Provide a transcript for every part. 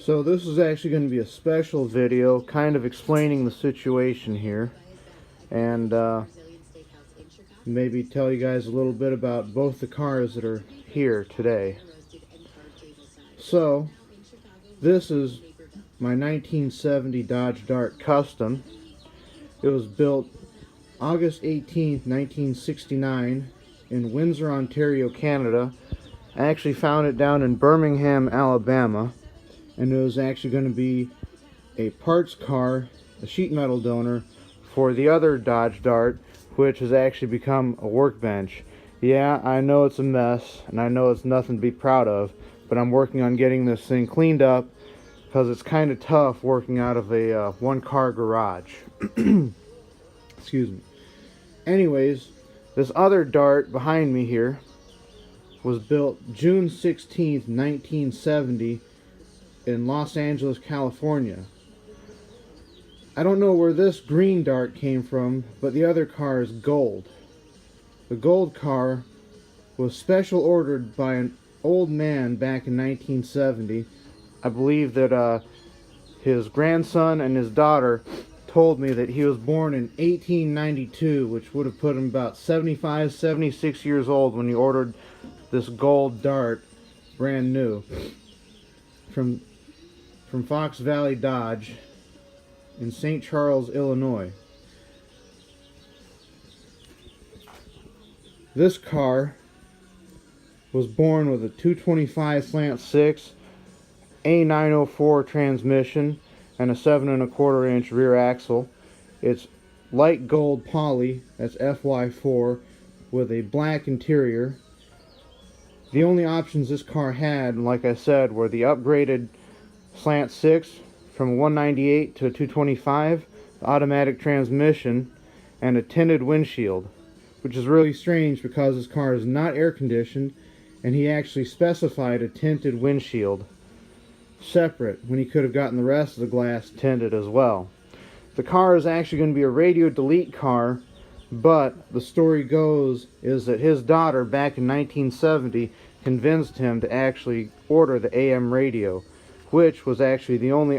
So this is actually going to be a special video kind of explaining the situation here, and maybe tell you guys a little bit about both the cars that are here today. So this is my 1970 Dodge Dart Custom. It was built August 18th, 1969 in Windsor, Ontario, Canada. I actually found it down in Birmingham, Alabama. And it was actually going to be a parts car, a sheet metal donor for the other Dodge Dart, which has actually become a workbench. Yeah, I know it's a mess, and I know it's nothing to be proud of, but I'm working on getting this thing cleaned up because it's kind of tough working out of a one-car garage. Excuse me. Anyways, this other Dart behind me here was built June 16th, 1970 in Los Angeles, California. I don't know where this green Dart came from, but the other car is gold. The gold car was special ordered by an old man back in 1970. I believe that his grandson and his daughter told me that he was born in 1892, which would have put him about 75, 76 years old when he ordered this gold Dart, brand new, from Fox Valley Dodge in St. Charles, Illinois. This car was born with a 225 slant 6 A904 transmission and a 7 1/4 inch rear axle. It's light gold poly, that's FY4, with a black interior. The only options this car had, like I said, were the upgraded slant 6 from 198 to a 225, the automatic transmission, and a tinted windshield, which is really strange because this car is not air conditioned, and he actually specified a tinted windshield separate when he could have gotten the rest of the glass tinted as well. The car is actually going to be a radio delete car, but the story goes is that his daughter back in 1970 convinced him to actually order the AM radio, which was actually the only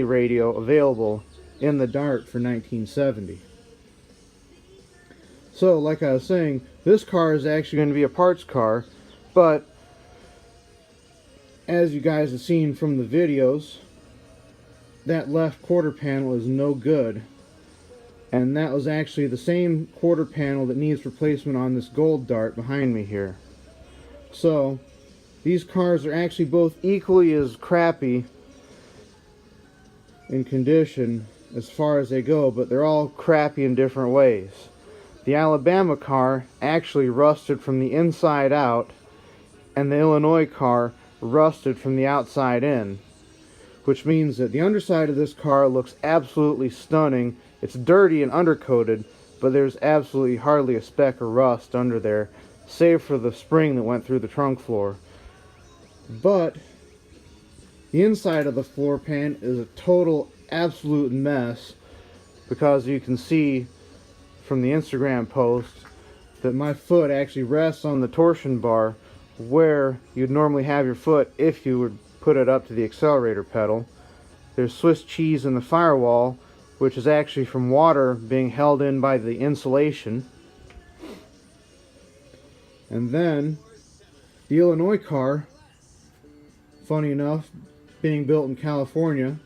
radio available in the Dart for 1970. So, like I was saying, this car is actually going to be a parts car, but as you guys have seen from the videos, that left quarter panel is no good, and that was actually the same quarter panel that needs replacement on this gold Dart behind me here. So these cars are actually both equally as crappy in condition as far as they go, but they're all crappy in different ways. The Alabama car actually rusted from the inside out, and the Illinois car rusted from the outside in, which means that the underside of this car looks absolutely stunning. It's dirty and undercoated, but there's absolutely hardly a speck of rust under there, save for the spring that went through the trunk floor. But the inside of the floor pan is a total absolute mess, because you can see from the Instagram post that my foot actually rests on the torsion bar where you'd normally have your foot if you would put it up to the accelerator pedal. There's Swiss cheese in the firewall, which is actually from water being held in by the insulation. And then the Illinois car, funny enough, being built in California,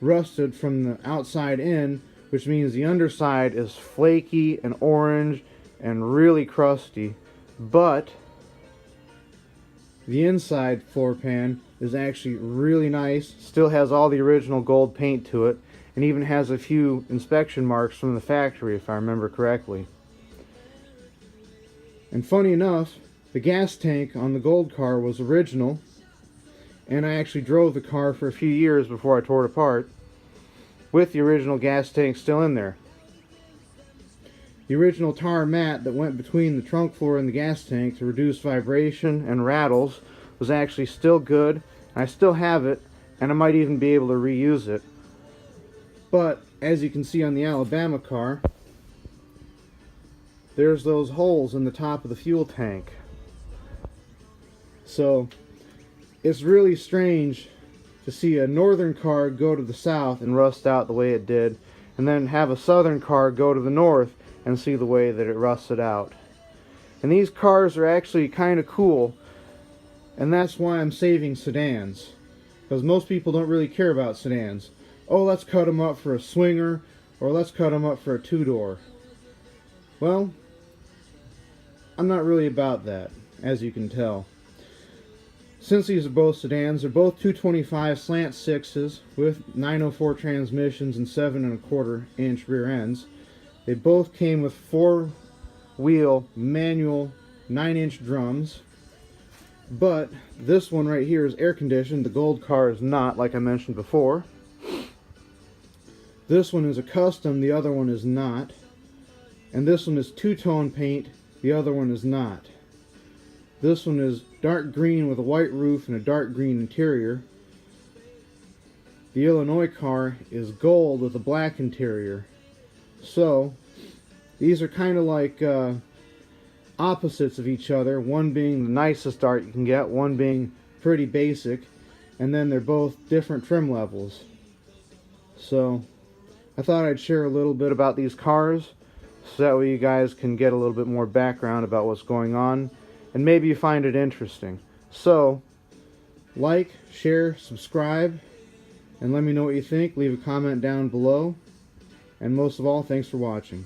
rusted from the outside in, which means the underside is flaky and orange and really crusty, but the inside floor pan is actually really nice, still has all the original gold paint to it, and even has a few inspection marks from the factory, if I remember correctly. And funny enough, the gas tank on the gold car was original, and I actually drove the car for a few years before I tore it apart, with the original gas tank still in there. The original tar mat that went between the trunk floor and the gas tank to reduce vibration and rattles was actually still good. I still have it, and I might even be able to reuse it. But as you can see on the Alabama car, there's those holes in the top of the fuel tank. So it's really strange to see a northern car go to the south and rust out the way it did, and then have a southern car go to the north and see the way that it rusted out. And these cars are actually kind of cool, and that's why I'm saving sedans, because most people don't really care about sedans. Oh, let's cut them up for a swinger, or let's cut them up for a two-door. Well, I'm not really about that, as you can tell. Since these are both sedans, they're both 225 slant 6s with 904 transmissions and 7¼ rear ends. They both came with 4-wheel manual 9-inch drums, but this one right here is air conditioned. The gold car is not, like I mentioned before. This one is a custom, the other one is not. And this one is two-tone paint, the other one is not. This one is dark green with a white roof and a dark green interior. The Illinois car is gold with a black interior. So, these are kind of like opposites of each other, one being the nicest art you can get, one being pretty basic, and then they're both different trim levels. So, I thought I'd share a little bit about these cars, so that way you guys can get a little bit more background about what's going on, and maybe you find it interesting. So, like, share, subscribe, and let me know what you think. Leave a comment down below. And most of all, thanks for watching.